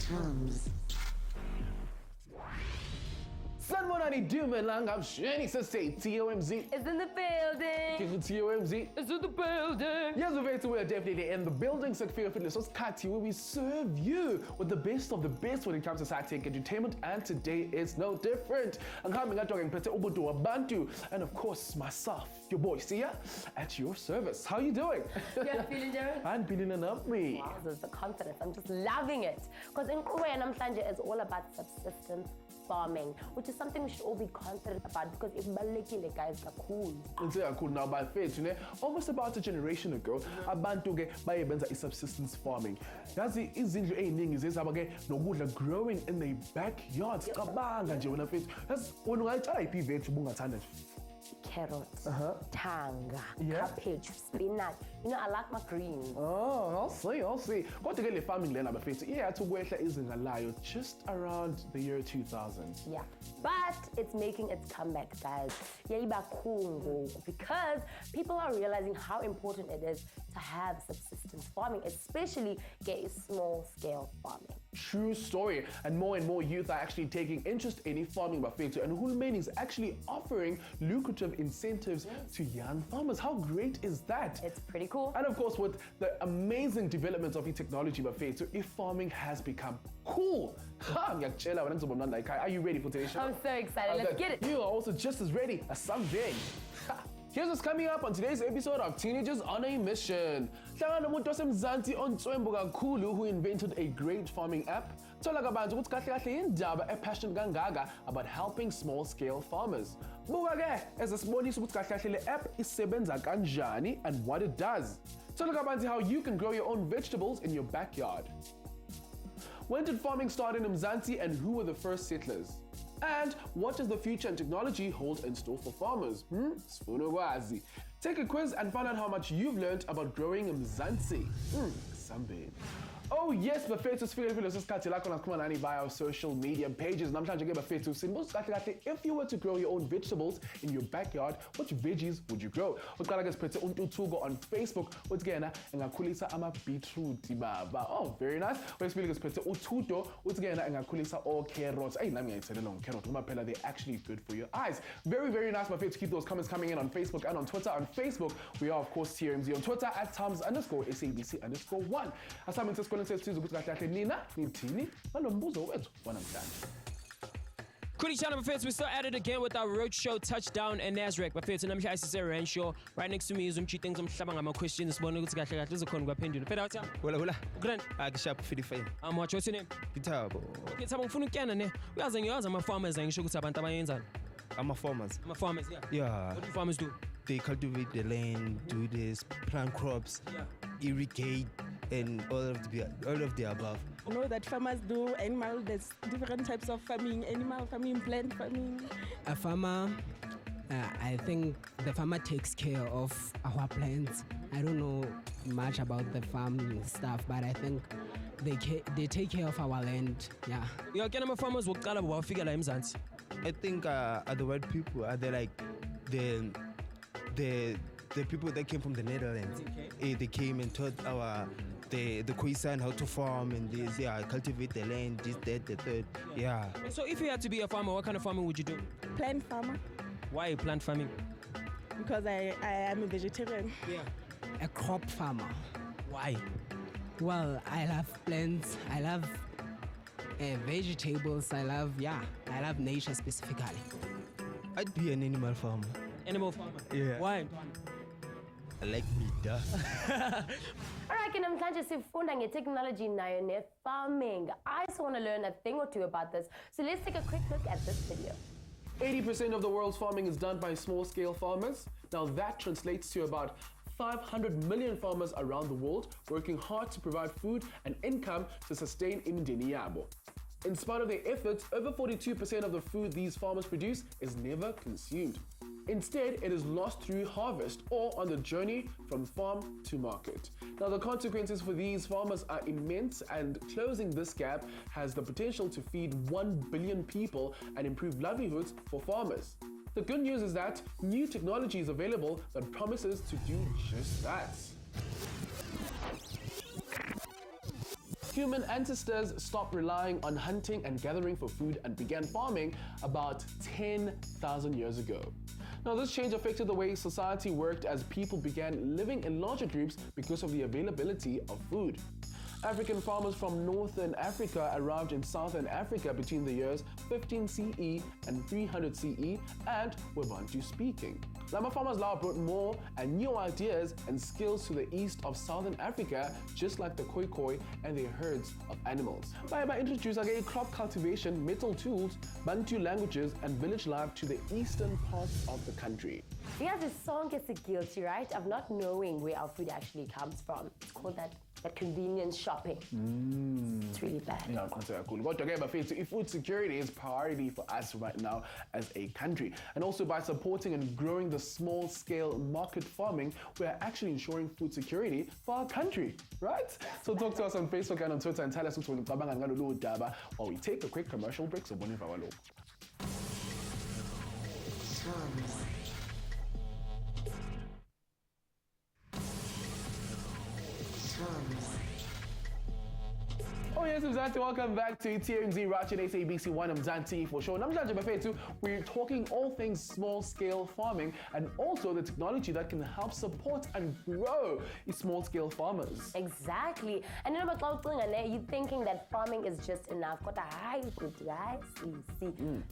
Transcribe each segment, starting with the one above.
TOMz. Sanibonani Dumelang, I'm Shani Sase, TOMz. It's in the building. Give it TOMz. It's in the building. Yes, we're definitely in the building. So Fitness was Kati, where we serve you with the best of the best when it comes to sci-tech entertainment, and today is no different. I'm coming out talking Pete Ubudu Abantu, and of course myself, your boy Sia, at your service. How you doing? You're feeling Jared? I'm feeling enough, me. Wow, this is the confidence. I'm just loving it. Because in Kuwe and Namhlanje is all about subsistence farming, which is something we should all be confident about because it's balekile, guys, cool. It's cool now by faith, you know. Almost about a generation ago, abantu ke bayebenza subsistence farming. Yazi izindlu eziningi zezaba nokudla growing in their backyards. Cabanga nje wena mfethu. Yazi wena ungayitshala iphi ivegetable bungathanda nje? Carrots, tanga, cabbage, spinach. You know, I like my greens. Oh, I'll see. Kodwa ke le farming lena bafethu iyathi ukwehla izinga layo just around the year 2000. Yeah, but it's making its comeback, guys. Yayiba cool because people are realizing how important it is to have subsistence farming, especially small-scale farming. True story, and more youth are actually taking interest in farming bafethu, and Hulumeni is actually offering lucrative incentives to young farmers. How great is that? It's pretty cool. And of course, with the amazing developments of technology bafethu, farming has become cool. Are you ready for today's show? I'm so excited. Let's get it. You are also just as ready as something. Here's what's coming up on today's episode of Teenagers on a Mission. Hlangana nomuntu osemzansi ontswembu kakhulu who invented a great farming app. Thola kabanzi ukuthi kahle kahle indaba passionate kangaka about helping small-scale farmers. Buka ke esibonisa ukuthi kahle kahle le app isebenza kanjani and what it does. Thola kabanzi how you can grow your own vegetables in your backyard. When did farming start in Mzansi and who were the first settlers? And what does the future and technology hold in store for farmers? Take a quiz and find out how much you've learned about growing Mzansi. Sambe. Oh yes, bafethu sifikile lesikhathi lakho nakuxhumana via our social media pages. Namhlanje ke bafethu simbuza kahle kahle, if you were to grow your own vegetables in your backyard, which veggies would you grow? Uqala ke siphethe uNtuthuko on Facebook uthi kena engakhulisa ama beetroot baba. Oh, very nice. Wesibili ke siphethe uThuto uthi kena engakhulisa all carrots. Hey, nami ngiyayithela long carrot ngoba phela they're actually good for your eyes. Very nice bafethu. Keep those comments coming in on Facebook and on Twitter. On Facebook, we are of course TOMz. On Twitter at TOMz_SABC_1. Asamin Channel Buffets, we're still at it again with our roadshow touchdown and Nasrec. Buffets, and I'm here to Rancho. Right next to me is cheating some shabang questions. Well, Hola. Akishap Filifine. What's your name? Gitabo. Okay, sabang funu kena ne. We are saying I'm a farmers and shuku sabanta bayenzan. I'm a farmers. I'm a farmers, yeah. Yeah. What do farmers do? They cultivate the land, do this, plant crops, irrigate, and all of the above. You know that farmers do animal, there's different types of farming, animal farming, plant farming. A farmer, I think the farmer takes care of our plants. I don't know much about the farming stuff, but I think they take care of our land. Yeah. You can farmers work about figure like Mzansi. I think are the white people, are they like the people that came from the Netherlands. They came and taught the Khoisan how to farm and this, cultivate the land, this, that, the third. Yeah. So if you had to be a farmer, what kind of farming would you do? Plant farmer. Why plant farming? Because I am a vegetarian. Yeah. A crop farmer. Why? Well, I love plants, I love vegetables, I love nature specifically. I'd be an animal farmer. Animal farmer? Yeah. Why? I like meat, duh. Alright, namhlanje sifunda nge-technology nayo ne-farming. I also want to learn a thing or two about this. So let's take a quick look at this video. 80% of the world's farming is done by small-scale farmers. Now that translates to about 500 million farmers around the world working hard to provide food and income to sustain imindeni yabo. In spite of their efforts, over 42% of the food these farmers produce is never consumed. Instead, it is lost through harvest or on the journey from farm to market. Now, the consequences for these farmers are immense, and closing this gap has the potential to feed 1 billion people and improve livelihoods for farmers. The good news is that new technology is available that promises to do just that. human ancestors stopped relying on hunting and gathering for food and began farming about 10,000 years ago. Now, this change affected the way society worked as people began living in larger groups because of the availability of food. African farmers from northern Africa arrived in southern Africa between the years 15 CE and 300 CE and were Bantu speaking. Lama farmers now brought more and new ideas and skills to the east of southern Africa, just like the Khoikhoi and their herds of animals. By introducing crop cultivation, metal tools, Bantu languages, and village life to the eastern parts of the country. Because the song gets guilty, right, of not knowing where our food actually comes from. It's called that convenience shopping. It's really bad. Yeah, cool. But okay, but if food security is priority for us right now as a country, and also by supporting and growing the small-scale market farming, we are actually ensuring food security for our country, right? So talk to us on Facebook and on Twitter and tell us while we take a quick commercial break. So bonne fawalo. Oh yes, Mzanti, welcome back to TOMz right in SABC 1 Mzanti for sure. Namhlanje bafethu, we're talking all things small-scale farming and also the technology that can help support and grow small-scale farmers. Exactly. And then you're thinking that farming is just enough.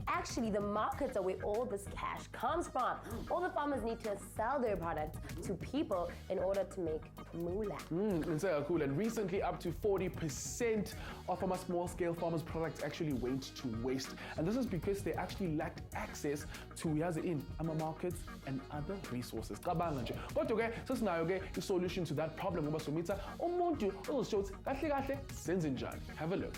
Actually, the markets are where all this cash comes from. All the farmers need to sell their products to people in order to make moolah. Cool. And recently, up to 40% of our small-scale farmers' products actually went to waste. And this is because they actually lacked access to markets and other resources. But okay, so now a solution to that problem. Have a look.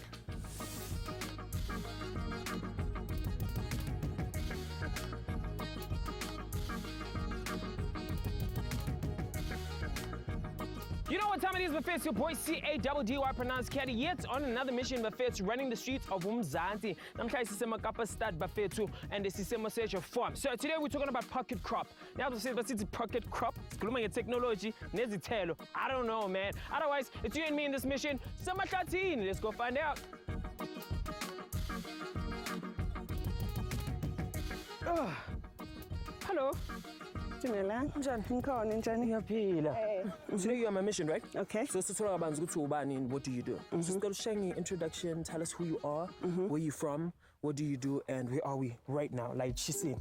You know what time it is, Buffets? Your boy C-A-D-D-Y pronounced Caddy, yet on another mission, Buffets, running the streets of Mzanti. Namhlanje sisema Kapa Stad Buffets, and this is a farm. So today we're talking about pocket crop. Now it's pocket crop, it's gloomy technology, nezitelo. I don't know, man. Otherwise, it's you and me in this mission. Let's go find out. Hello. Today you're on my mission, right? Okay. So what do you do? So just share your introduction, tell us who you are, where you from, what do you do, and where are we right now? Like she said.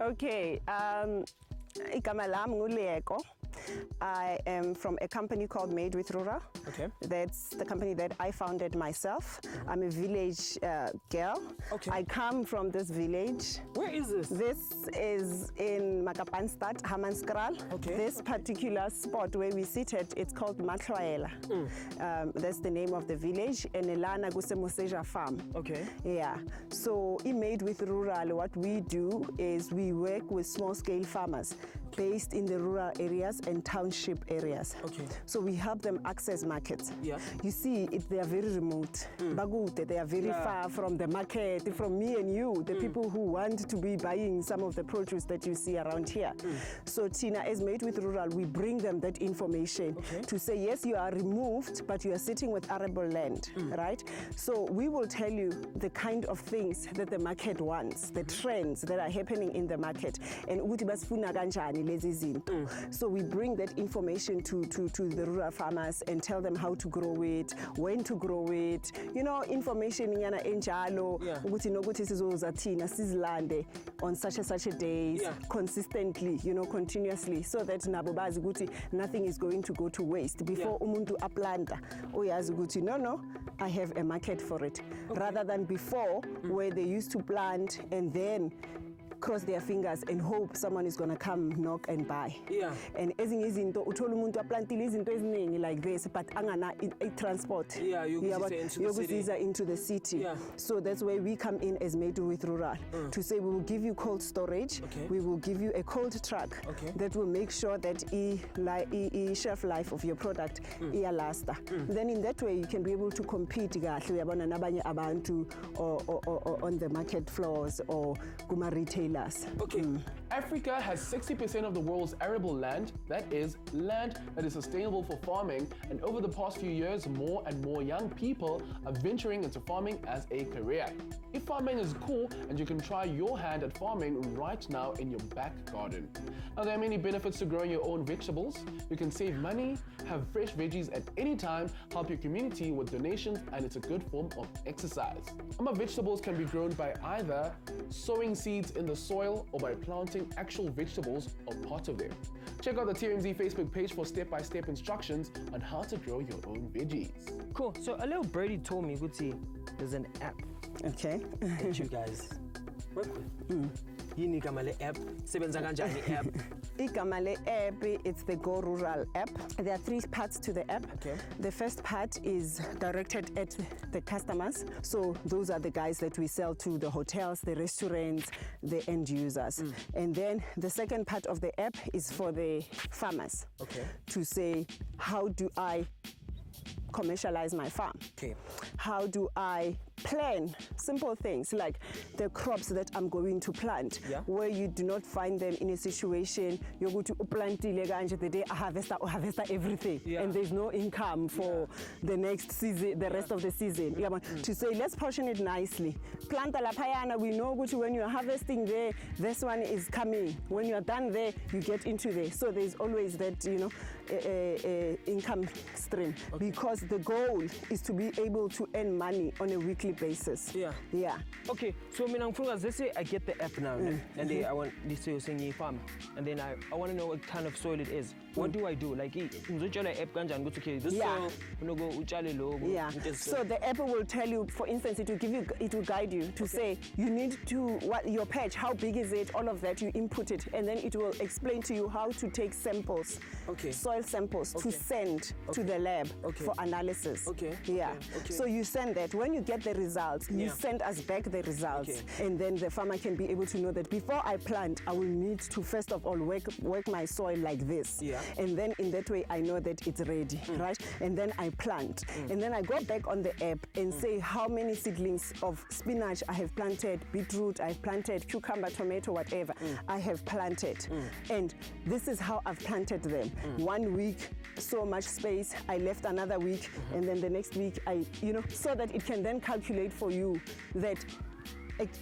Okay. Igama lam nguLeko. I am from a company called Made with Rural. Okay. That's the company that I founded myself. I'm a village girl. Okay. I come from this village. Where is this? This is in Makapanstad, Hammanskraal. Okay. This particular spot where we seated, it's called Matloela. That's the name of the village. And Elana Gusemuseja farm. Okay. Yeah. So in Made with Rural, what we do is we work with small-scale farmers based in the rural areas and township areas. Okay. So we help them access markets. Yeah. You see, they are very remote. They are very far from the market, from me and you, the people who want to be buying some of the produce that you see around here. So Tina, as Made with Rural, we bring them that information to say, yes, you are removed, but you are sitting with arable land, right? So we will tell you the kind of things that the market wants, the trends that are happening in the market, and so we bring that information to the rural farmers and tell them how to grow it, when to grow it, you know, information on such and such a days, consistently, you know, continuously, so that nothing is going to go to waste. Before umuntu aplanta, no, I have a market for it. Rather than before, where they used to plant and then cross their fingers and hope someone is going to come knock and buy. Yeah. And ezinye izinto uthola umuntu aplantile izinto eziningi like this, but angana transport. Yeah, yokuzisa into the city. Yeah. So that's where we come in as Made with Rural to say we will give you cold storage. Okay. We will give you a cold truck that will make sure that shelf life of your product last. Then in that way you can be able to compete kahle nabanye abantu or on the market floors or kuma retail fail us. Okay. Africa has 60% of the world's arable land, that is, land that is sustainable for farming, and over the past few years, more and more young people are venturing into farming as a career. If farming is cool and you can try your hand at farming right now in your back garden. Now, there are many benefits to growing your own vegetables. You can save money, have fresh veggies at any time, help your community with donations, and it's a good form of exercise. Some vegetables can be grown by either sowing seeds in the soil or by planting actual vegetables or part of them. Check out the TOMz Facebook page for step-by-step instructions on how to grow your own veggies. Cool. So a little birdie told me, Guti, there's an app Okay. that you guys work with. Yini igama le app? Sebenza kanjani app? Igama le app, it's the Go Rural app. There are 3 parts to the app. Okay. The first part is directed at the customers. So those are the guys that we sell to, the hotels, the restaurants, the end users. And then the second part of the app is for the farmers. Okay. To say, how do I commercialize my farm? Okay. How do I plan simple things like the crops that I'm going to plant, Yeah. where you do not find them in a situation you go to plantile kanje, the day I harvest everything, Yeah. and there's no income for the next season, the rest of the season. To say, let's portion it nicely. Planta la payana, we know when you're harvesting there, this one is coming. When you're done there, you get into there. So there's always that, income stream, because the goal is to be able to earn money on a weekly basis. Yeah. Yeah. Okay, so let's say I get the app now, and then I want this to sing farm, and then I want to know what kind of soil it is. What do I do? Like, app okay, this Yeah. soil, go uchale lo. Yeah. So the app will tell you, for instance, it will guide you to say you need to your patch, how big is it, all of that, you input it, and then it will explain to you how to take samples, Okay. soil samples, to send to the lab for analysis. Okay. Yeah. Okay. So you send that. When you get the results, you Yeah. send us back the results, Okay. and then the farmer can be able to know that before I plant, I will need to first of all work my soil like this. Yeah. And then in that way, I know that it's ready, right? And then I plant. And then I go back on the app and say how many seedlings of spinach I have planted, beetroot I have planted, cucumber, tomato, whatever I have planted. And this is how I've planted them. 1 week, so much space, I left another week, and then the next week, so that it can then calculate for you that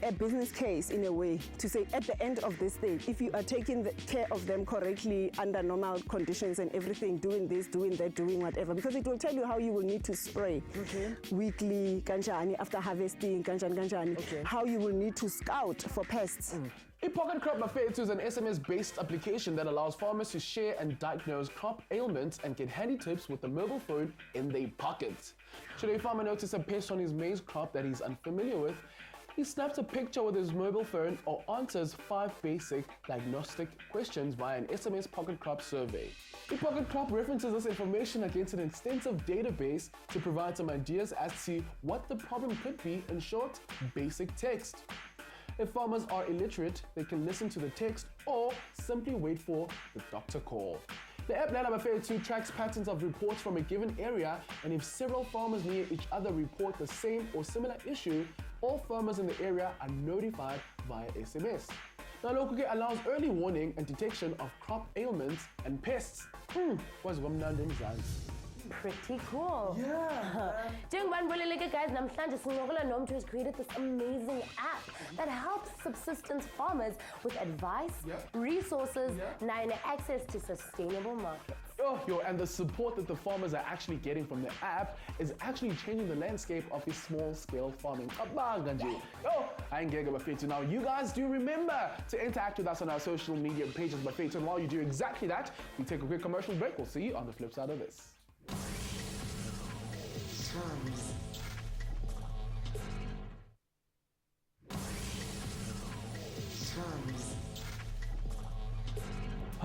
a business case in a way to say at the end of this day, if you are taking the care of them correctly under normal conditions and everything, doing this, doing that, doing whatever, because it will tell you how you will need to spray weekly, kanjani, after harvesting, kanjani, how you will need to scout for pests. A Pocket Crop Buffet is an SMS-based application that allows farmers to share and diagnose crop ailments and get handy tips with the mobile phone in their pockets. Should a farmer notice a pest on his maize crop that he's unfamiliar with, he snaps a picture with his mobile phone or answers 5 basic diagnostic questions via an SMS Pocket Crop survey. The Pocket Crop references this information against an extensive database to provide some ideas as to what the problem could be, in short, basic text. If farmers are illiterate, they can listen to the text or simply wait for the doctor call. The app Lala Buffet 2 tracks patterns of reports from a given area, and if several farmers near each other report the same or similar issue, all farmers in the area are notified via SMS. Now, Lokuke allows early warning and detection of crop ailments and pests. Was Pretty cool. Yeah. Guys, namhlanje sincokola nomuntu who's created this amazing app that helps subsistence farmers with advice, resources, and access to sustainable markets. And the support that the farmers are actually getting from the app is actually changing the landscape of this small-scale farming. Now, you guys do remember to interact with us on our social media pages by Facebook. And while you do exactly that, we take a quick commercial break. We'll see you on the flip side of this.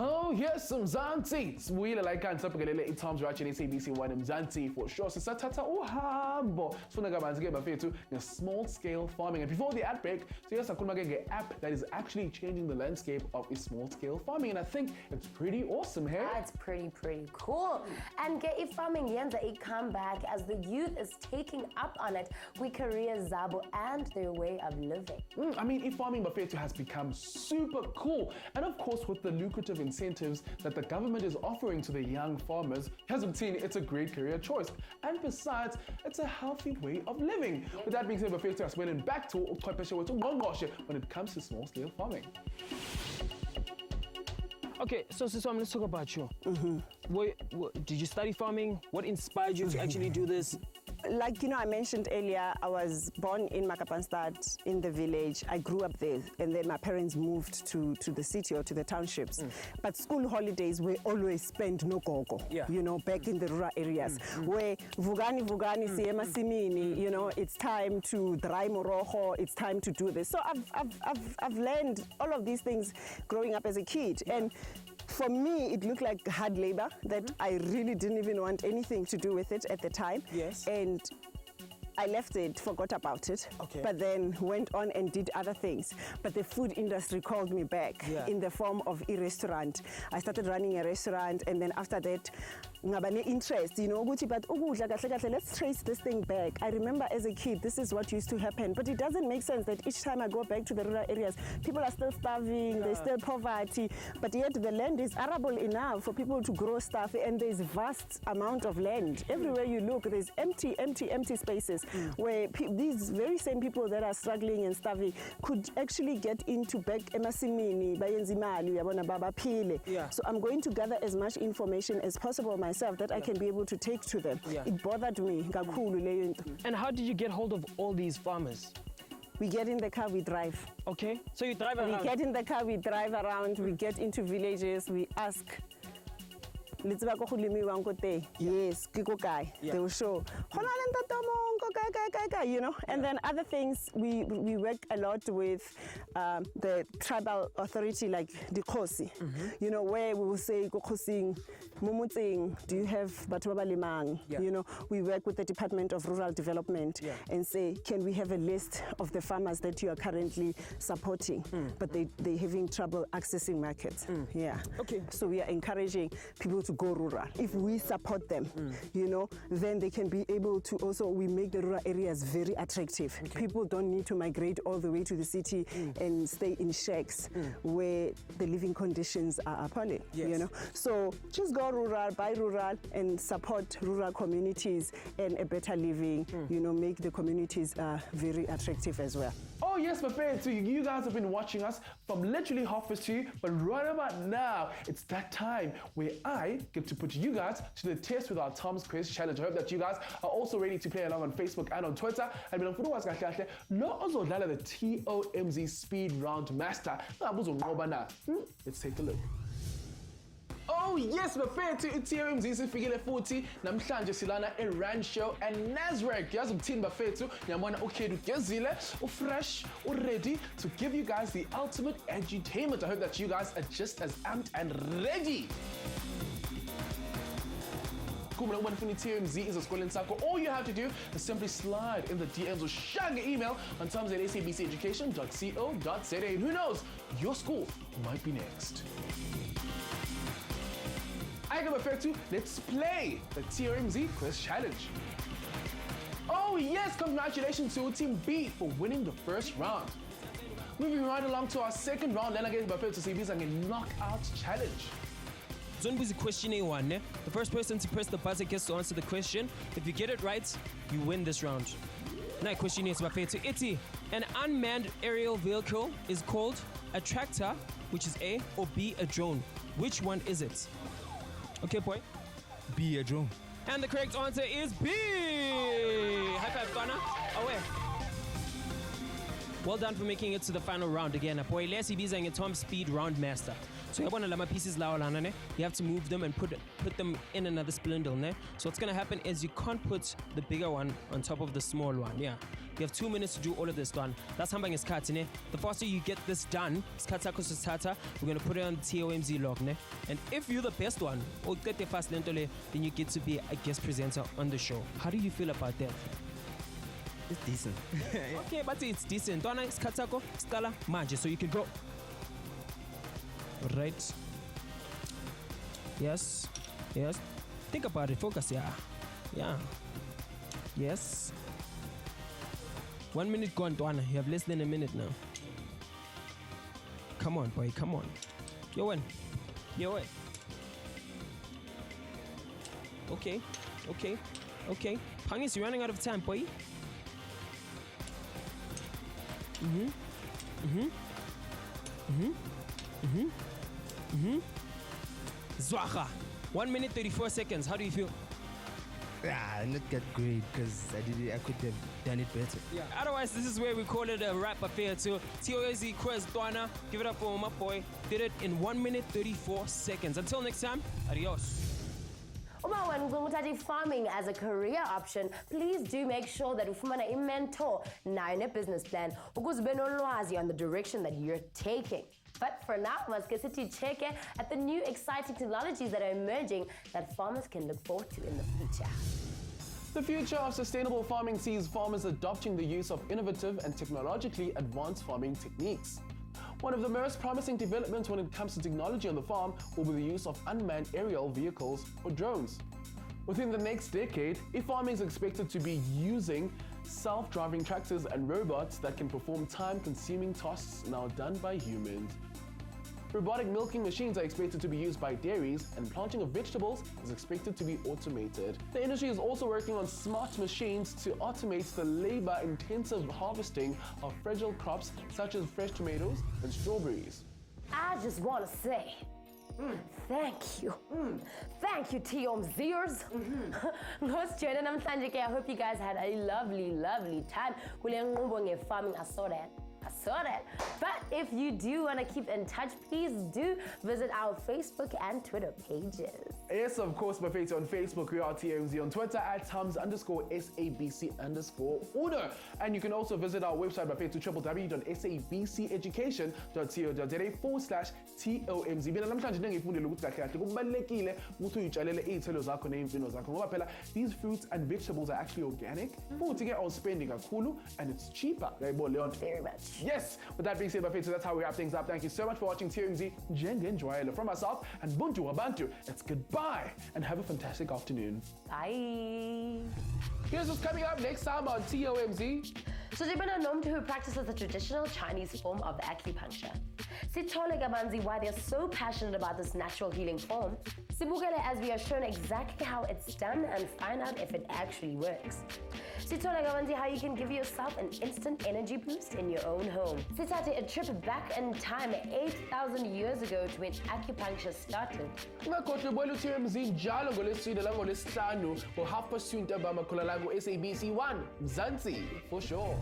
Oh, yes, Mzansi. Sibuyile la ikhaya nisabhekelele i-TOMz right in SABC 1 Mzansi for sure. Sisathatha uhambo. Sifuna kabanzi ke bafethu nge-small scale farming. And before the ad break, siya sakhuluma ke nge-app that is actually changing the landscape of a small scale farming. And I think it's pretty awesome, hey? That's pretty cool. And get farming yenza a comeback as the youth is taking up on it with careers zabo and their way of living. I mean, e-farming bafethu has become super cool. And of course, with the lucrative incentives that the government is offering to the young farmers, it's a great career choice. And besides, it's a healthy way of living. With that being said, bafethu asibuyeleni back to uqhwepheshe wethu uNgqongqoshe when it comes to small scale farming. Okay, so Siswam, let's talk about you. Did you study farming? What inspired you to actually do this? Like, I mentioned earlier, I was born in Makapanstad in the village. I grew up there, and then my parents moved to the city or to the townships. But school holidays were always spent no gogo, back in the rural areas, where vugani siyema simini, it's time to dry morojo, it's time to do this. So I've learned all of these things growing up as a kid. And for me, it looked like hard labor that I really didn't even want anything to do with it at the time. Yes. And I left it, forgot about it, but then went on and did other things. But the food industry called me back in the form of a restaurant. I started running a restaurant, and then after that, ngabane interest, but let's trace this thing back. I remember as a kid, this is what used to happen, but it doesn't make sense that each time I go back to the rural areas, people are still starving, there's still poverty, but yet the land is arable enough for people to grow stuff, and there's vast amount of land. Everywhere you look, there's empty spaces where these very same people that are struggling and starving could actually get into back emasimini, bayenza imali, uyabona baphile. So I'm going to gather as much information as possible myself that I can be able to take to them. It bothered me kakhulu leyo into. And how did you get hold of all these farmers? We get in the car, we drive. Okay, so you drive around? We get in the car, we drive around, we get into villages, we ask. Yes, kiko kai. They will show. And then other things, we work a lot with the tribal authority, like the Kosi, where we will say, Mumutsing, do you have Batubaba Limang? We work with the Department of Rural Development and say, can we have a list of the farmers that you are currently supporting, but they're having trouble accessing markets. Okay. So we are encouraging people to go rural. If we support them, then they can be able to also, we make the rural areas very attractive. People don't need to migrate all the way to the city and stay in shacks where the living conditions are appalling. So just go rural, buy rural, and support rural communities and a better living. Make the communities very attractive as well. Oh yes, so you guys have been watching us from literally 2:30, but right about now, it's that time where I get to put you guys to the test with our TOMz Quiz Challenge. I hope that you guys are also ready to play along on Facebook and on Twitter. And no ozodlala the TOMz Speed Round Master. Let's take a look. Oh yes, bafethu i-TOMz sifikile futhi namhlanje silana eRancho and Nazareth. Yazi ukuthini bafethu, ngiyabona ukhedu ugezile, ufresh, ready to give you guys the ultimate edutainment. I hope that you guys are just as amped and ready. All you have to do is simply slide in the DMs or share your email on TOMz@sabceducation.co.za. And who knows, your school might be next. Let's play the TOMz Quiz Challenge. Oh yes, congratulations to Team B for winning the first round. Moving right along to our second round, then again bafethu sibiza nge-knockout challenge. Zonbuzi question A1. The first person to press the buzzer gets to answer the question. If you get it right, you win this round. Now question is bafethu. Iti, an unmanned aerial vehicle is called a tractor, which is A, or B, a drone. Which one is it? Okay, boy. B, a drone. And the correct answer is B. High five, Ghana. Away. Well done for making it to the final round again. Boy, let's be a TOMz Speed Round Master. So you want to pieces ne? You have to move them and put them in another spindle. Ne? So what's going to happen is you can't put the bigger one on top of the small one. Yeah. You have 2 minutes to do all of this done. That's how it's cut. The faster you get this done, we're going to put it on the TOMZ log. Ne? And if you're the best one, or get the fast then you get to be a guest presenter on the show. How do you feel about that? It's decent. Okay, but it's decent. Donna, it's Katako, Stala, Manje, so you can go. Right. Yes. Yes. Think about it. Focus, yeah. Yeah. Yes. 1 minute gone, Donna. You have less than a minute now. Come on, boy. Come on. You win. You win. Okay. Okay. Okay. Pangis, you're running out of time, boy. Zwacha, 1 minute 34 seconds. How do you feel? Not that great because I could have done it better. Yeah. Otherwise, this is where we call it a rap affair. So TOMZ Quest Dwana, give it up for my boy. Did it in 1 minute 34 seconds. Until next time, adios. When we're farming as a career option, please do make sure that you find a mentor, a business plan, because we on the direction that you're taking. But for now, let's get to check at the new exciting technologies that are emerging that farmers can look forward to in the future. The future of sustainable farming sees farmers adopting the use of innovative and technologically advanced farming techniques. One of the most promising developments when it comes to technology on the farm will be the use of unmanned aerial vehicles or drones. Within the next decade, farming is expected to be using self-driving tractors and robots that can perform time-consuming tasks now done by humans. Robotic milking machines are expected to be used by dairies, and planting of vegetables is expected to be automated. The industry is also working on smart machines to automate the labor-intensive harvesting of fragile crops such as fresh tomatoes and strawberries. I just want to say, thank you. Thank you, TOMZers. I hope you guys had a lovely, lovely time. Farming, I saw that. But if you do want to keep in touch, please do visit our Facebook and Twitter pages. Yes, of course, Bafeti on Facebook, we are TOMZ, on Twitter at TOMZ_SABC_Uno. And you can also visit our website, Bafeti, www.sabceducation.co.za/TOMZ. Mina namhlanje ngifundile ukuthi kahle kahle kubalekile ukuthi uyitshalele izithelo zakho nezimfino zakho ngoba phela these fruits and vegetables are actually organic. Futhi ke awuspendi kakhulu and it's cheaper. Very much. Yes, with that being said, Bafeti, so that's how we wrap things up. Thank you so much for watching TOMZ. Njengenjwayelo from myself and Buntu Wabantu. It's goodbye and have a fantastic afternoon. Bye. Here's what's coming up next time on TOMZ. So Jibana Nomtu, who practices the traditional Chinese form of acupuncture. Sithole kabanzi why they're so passionate about this natural healing form. Sibukele as we are shown exactly how it's done and find out if it actually works. Sithole kabanzi how you can give yourself an instant energy boost in your own home. Sithathe a trip back in time 8,000 years ago to when acupuncture started. Ungakhohlwa ubona uTOMZ njalo ngoLwesine langolwesihlanu ngo2:30 ntambama khona la ku SABC 1 Mzansi for sure.